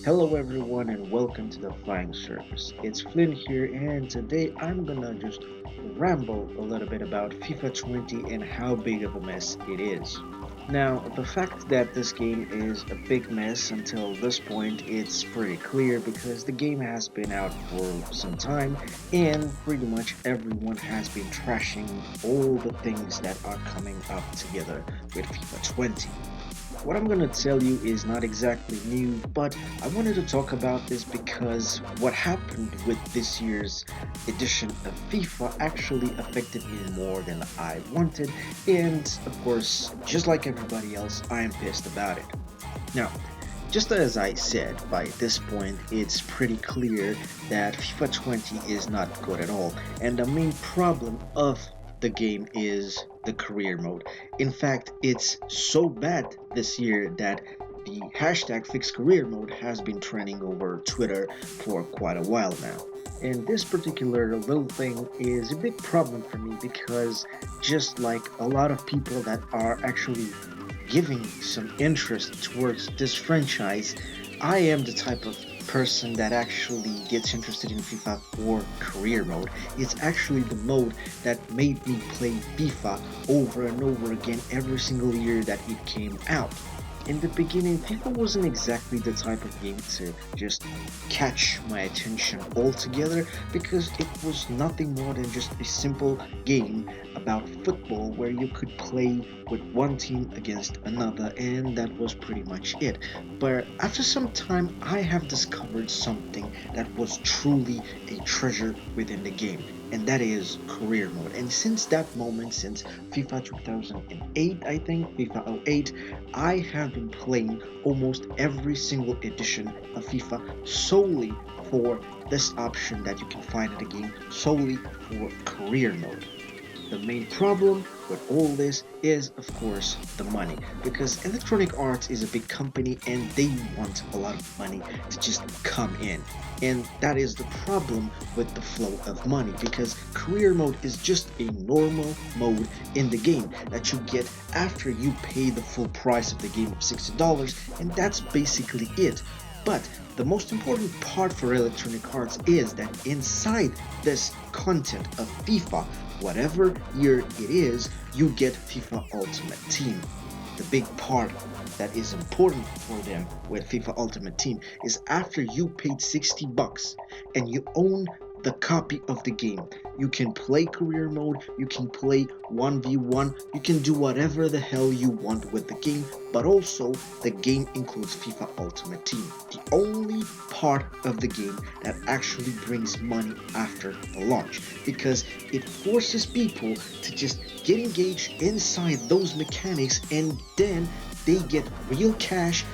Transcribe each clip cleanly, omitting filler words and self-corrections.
Hello everyone and welcome to the Flying Circus. It's Flynn here and today I'm gonna just ramble a little bit about FIFA 20 and how big of a mess it is. Now, the fact that this game is a big mess until this point, it's pretty clear because the game has been out for some time and pretty much everyone has been trashing all the things that are coming up together with FIFA 20. What I'm gonna tell you is not exactly new, but I wanted to talk about this because what happened with this year's edition of FIFA actually affected me more than I wanted, and of course, just like everybody else, I am pissed about it. Now, just as I said, by this point, it's pretty clear that FIFA 20 is not good at all, and the main problem of the game is the career mode. In fact, it's so bad this year that the hashtag fixed career mode has been trending over Twitter for quite a while now. And this particular little thing is a big problem for me because just like a lot of people that are actually giving some interest towards this franchise, I am the type of person that actually gets interested in FIFA for career mode. It's actually the mode that made me play FIFA over and over again every single year that it came out. In the beginning, FIFA wasn't exactly the type of game to just catch my attention altogether because it was nothing more than just a simple game about football where you could play with one team against another, and that was pretty much it. But after some time, I have discovered something that was truly a treasure within the game, and that is career mode. And since that moment, since FIFA 2008, I think, FIFA '08, I have been playing almost every single edition of FIFA solely for this option that you can find in the game, solely for career mode. The main problem with all this is, of course, the money. Because Electronic Arts is a big company and they want a lot of money to just come in. And that is the problem with the flow of money. Because career mode is just a normal mode in the game that you get after you pay the full price of the game of $60. And that's basically it. But the most important part for Electronic Arts is that inside this content of FIFA, whatever year it is, you get FIFA Ultimate Team. The big part that is important for them with FIFA Ultimate Team is after you paid $60 and you own the copy of the game. You can play career mode, you can play 1v1, you can do whatever the hell you want with the game, but also the game includes FIFA Ultimate Team. The only part of the game that actually brings money after the launch because it forces people to just get engaged inside those mechanics and then they get real cash,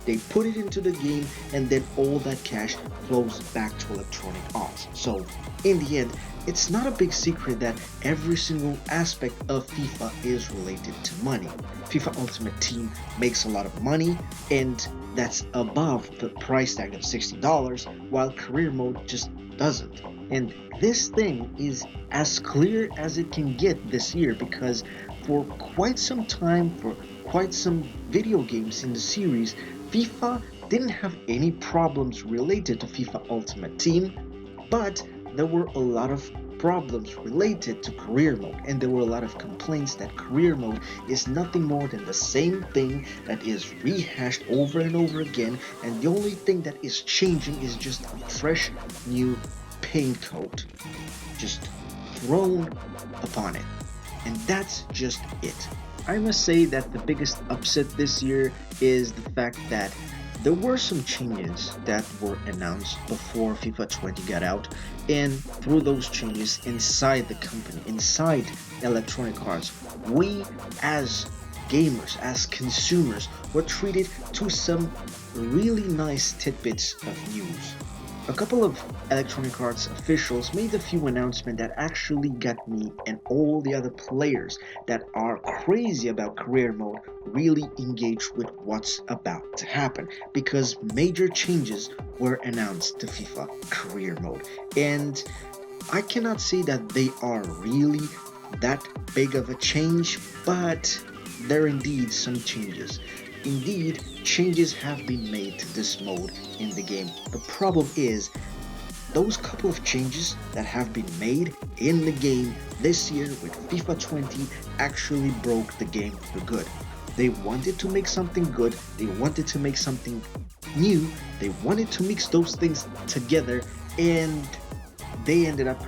they put it into the game, and then all that cash flows back to Electronic Arts. So, in the end, it's not a big secret that every single aspect of FIFA is related to money. FIFA Ultimate Team makes a lot of money, and that's above the price tag of $60, while career mode just doesn't. And this thing is as clear as it can get this year because for quite some time, for quite some video games in the series, FIFA didn't have any problems related to FIFA Ultimate Team, but there were a lot of problems related to career mode, and there were a lot of complaints that career mode is nothing more than the same thing that is rehashed over and over again, and the only thing that is changing is just a fresh new paint coat just thrown upon it. And that's just it. I must say that the biggest upset this year is the fact that there were some changes that were announced before FIFA 20 got out, and through those changes inside the company, inside Electronic Arts, we as gamers, as consumers, were treated to some really nice tidbits of news. A couple of Electronic Arts officials made a few announcements that actually got me and all the other players that are crazy about career mode really engaged with what's about to happen because major changes were announced to FIFA career mode. And I cannot say that they are really that big of a change, but there are indeed some changes. Indeed, changes have been made to this mode in the game. The problem is, those couple of changes that have been made in the game this year with FIFA 20 actually broke the game for good. They wanted to make something good, they wanted to make something new, they wanted to mix those things together, and they ended up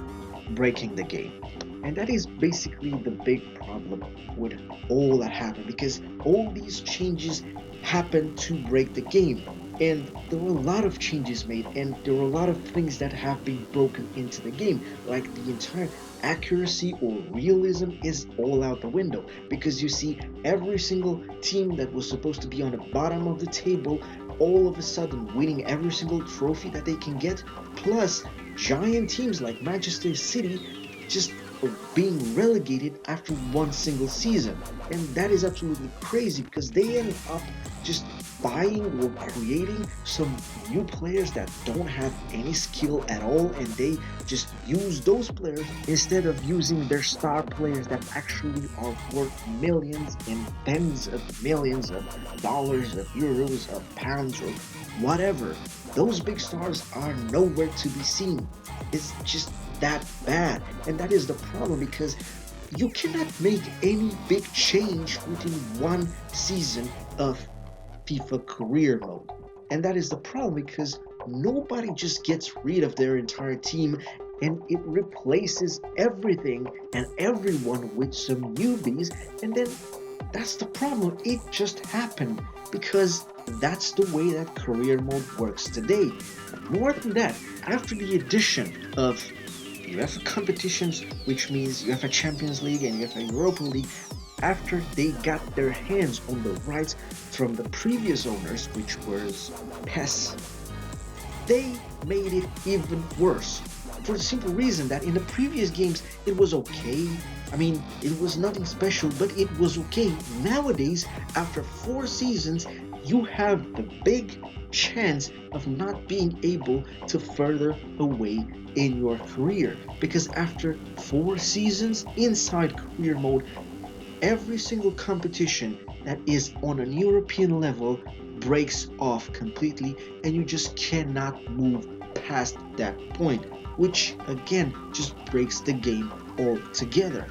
breaking the game. And that is basically the big problem with all that happened, because all these changes happened to break the game. And there were a lot of changes made, and there were a lot of things that have been broken into the game, like the entire accuracy or realism is all out the window, because you see every single team that was supposed to be on the bottom of the table all of a sudden winning every single trophy that they can get, plus giant teams like Manchester City just being relegated after one single season. And that is absolutely crazy, because they end up just buying or creating some new players that don't have any skill at all, and they just use those players instead of using their star players that actually are worth millions and tens of millions of dollars, of euros, of pounds, or whatever. Those big stars are nowhere to be seen. It's just that bad, and that is the problem, because you cannot make any big change within one season of FIFA career mode. And that is the problem, because nobody just gets rid of their entire team and it replaces everything and everyone with some newbies, and then that's the problem. It just happened because that's the way that career mode works today. More than that, after the addition of UEFA competitions, which means UEFA Champions League and UEFA Europa League, after they got their hands on the rights from the previous owners, which was PES, they made it even worse. For the simple reason that in the previous games it was okay. I mean, it was nothing special, but it was okay. Nowadays, after 4 seasons, you have the big chance of not being able to further away in your career, because after 4 seasons inside career mode, every single competition that is on an European level breaks off completely, and you just cannot move past that point, which again just breaks the game altogether.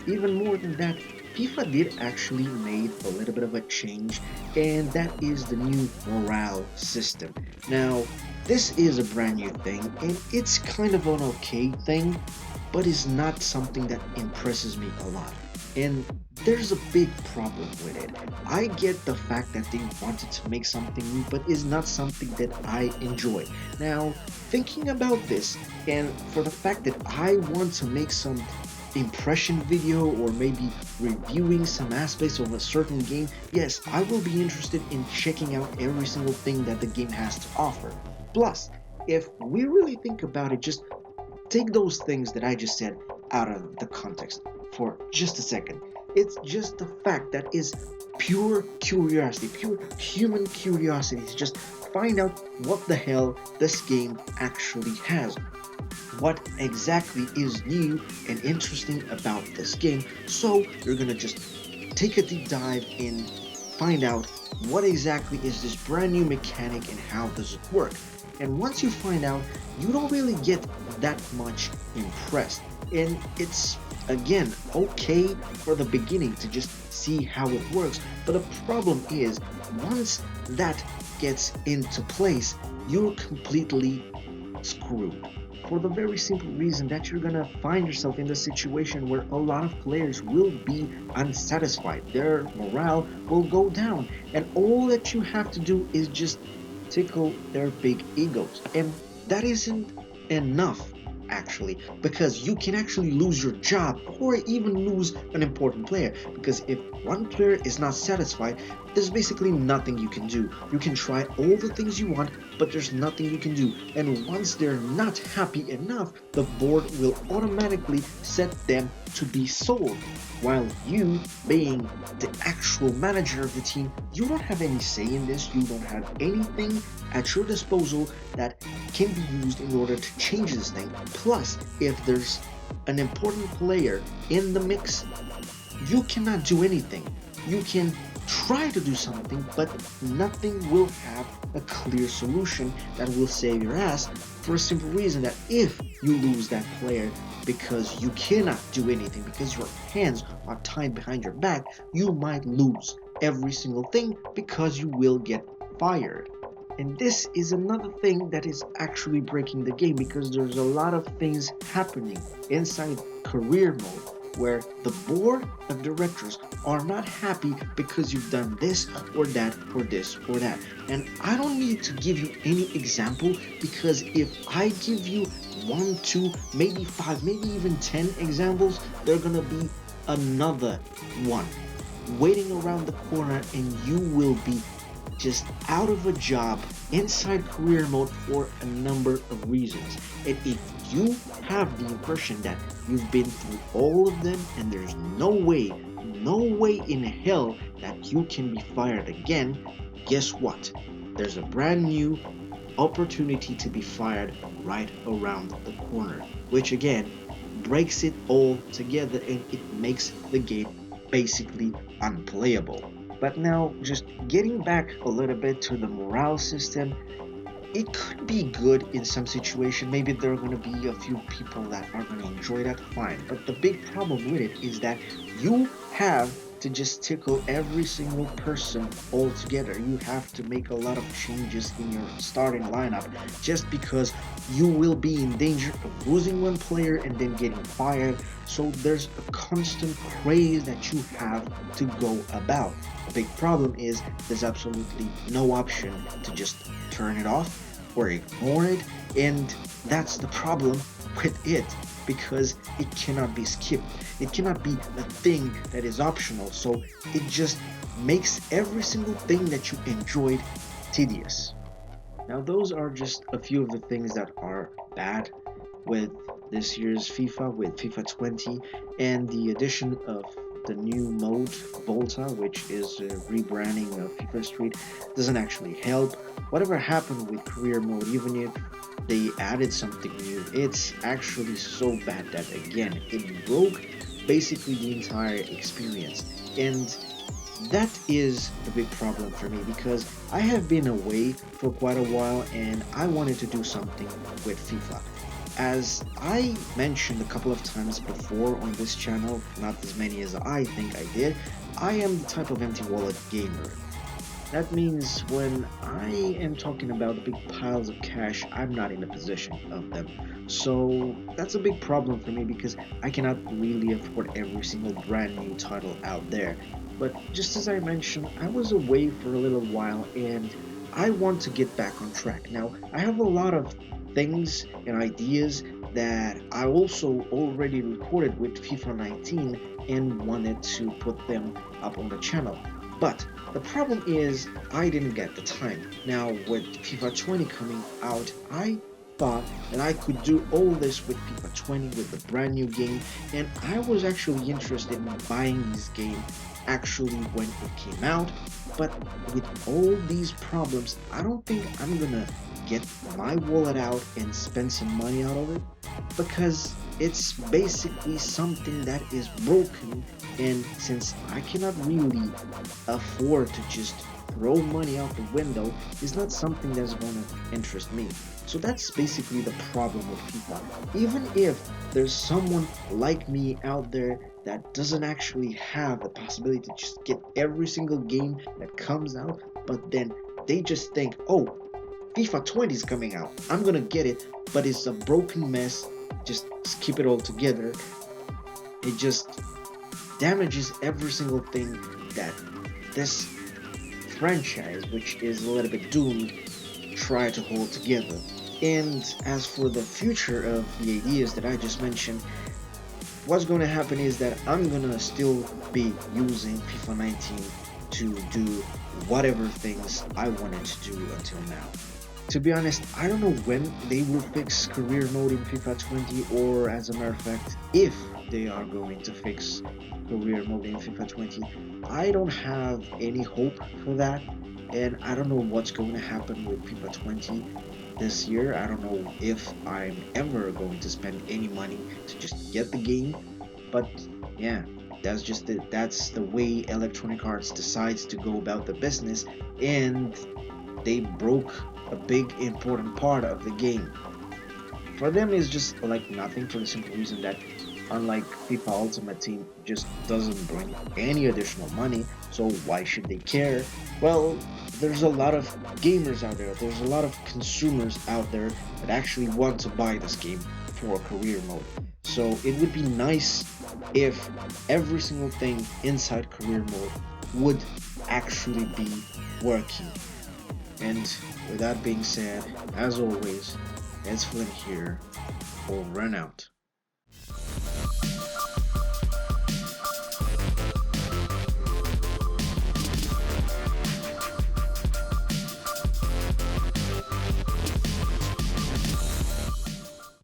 Even more than that, FIFA did actually made a little bit of a change, and that is the new morale system. Now, this is a brand new thing, and it's kind of an okay thing, but it's not something that impresses me a lot. And there's a big problem with it. I get the fact that they wanted to make something new, but it's not something that I enjoy. Now, thinking about this, and for the fact that I want to make some impression video or maybe reviewing some aspects of a certain game, yes, I will be interested in checking out every single thing that the game has to offer. Plus, if we really think about it, just take those things that I just said out of the context for just a second. It's just the fact that is pure curiosity, pure human curiosity to just find out what the hell this game actually has. What exactly is new and interesting about this game. So you're gonna just take a deep dive and find out what exactly is this brand new mechanic and how does it work. And once you find out, you don't really get that much impressed. And it's, again, okay for the beginning to just see how it works. But the problem is, once that gets into place, you're completely screwed. For the very simple reason that you're gonna find yourself in the situation where a lot of players will be unsatisfied. Their morale will go down. And all that you have to do is just tickle their big egos. And that isn't enough, actually, because you can actually lose your job or even lose an important player, because if one player is not satisfied, there's basically nothing you can do. You can try all the things you want, but there's nothing you can do. And once they're not happy enough, the board will automatically set them to be sold. While you, being the actual manager of the team, you don't have any say in this. You don't have anything at your disposal that can be used in order to change this thing. Plus, if there's an important player in the mix, you cannot do anything. You can try to do something, but nothing will have a clear solution that will save your ass, for a simple reason that if you lose that player because you cannot do anything, because your hands are tied behind your back, you might lose every single thing because you will get fired. And this is another thing that is actually breaking the game, because there's a lot of things happening inside career mode where the board of directors are not happy because you've done this or that or this or that. And I don't need to give you any example, because if I give you one, two, maybe five, maybe even 10 examples, they're gonna be another one waiting around the corner, and you will be just out of a job inside career mode for a number of reasons. And if you have the impression that you've been through all of them and there's no way, no way in hell that you can be fired again, guess what? There's a brand new opportunity to be fired right around the corner, which again breaks it all together, and it makes the game basically unplayable. But now, just getting back a little bit to the morale system, it could be good in some situation. Maybe there are going to be a few people that are going to enjoy that, fine. But the big problem with it is that you have to just tickle every single person all together. You have to make a lot of changes in your starting lineup, just because you will be in danger of losing one player and then getting fired. So there's a constant craze that you have to go about. The big problem is there's absolutely no option to just turn it off or ignore it, and that's the problem with it, because it cannot be skipped. It cannot be a thing that is optional, so it just makes every single thing that you enjoyed tedious. Now, those are just a few of the things that are bad with this year's FIFA, with FIFA 20, and the addition of the new mode Volta, which is a rebranding of FIFA Street, doesn't actually help. Whatever happened with career mode, even if they added something new, it's actually so bad that again it broke basically the entire experience. And that is the big problem for me, because I have been away for quite a while and I wanted to do something with FIFA. As I mentioned a couple of times before on this channel, not as many as I think I did, I am the type of empty wallet gamer. That means when I am talking about big piles of cash, I'm not in a position of them. So that's a big problem for me, because I cannot really afford every single brand new title out there. But just as I mentioned, I was away for a little while and I want to get back on track. Now, I have a lot of things and ideas that I also already recorded with FIFA 19 and wanted to put them up on the channel. But the problem is I didn't get the time. Now with FIFA 20 coming out, I thought that I could do all this with FIFA 20, with the brand new game, and I was actually interested in buying this game actually when it came out. But with all these problems, I don't think I'm gonna get my wallet out and spend some money out of it, because it's basically something that is broken, and since I cannot really afford to just throw money out the window, it's not something that's going to interest me. So that's basically the problem with FIFA. Even if there's someone like me out there that doesn't actually have the possibility to just get every single game that comes out, but then they just think, oh, FIFA 20 is coming out, I'm gonna get it, but it's a broken mess, just skip it all together. It just damages every single thing that this franchise, which is a little bit doomed, try to hold together. And as for the future of the ideas that I just mentioned, what's going to happen is that I'm going to still be using FIFA 19 to do whatever things I wanted to do until now. To be honest, I don't know when they will fix career mode in FIFA 20, or as a matter of fact, if they are going to fix career mode in FIFA 20. I don't have any hope for that, and I don't know what's going to happen with FIFA 20 this year. I don't know if I'm ever going to spend any money to just get the game, but yeah. That's the way Electronic Arts decides to go about the business, and they broke a big important part of the game. For them, it's just like nothing, for the simple reason that unlike FIFA Ultimate Team just doesn't bring any additional money, so why should they care? Well, there's a lot of gamers out there, there's a lot of consumers out there that actually want to buy this game for career mode. So it would be nice if every single thing inside career mode would actually be working. And with that being said, as always, it's Flynn here, over and out.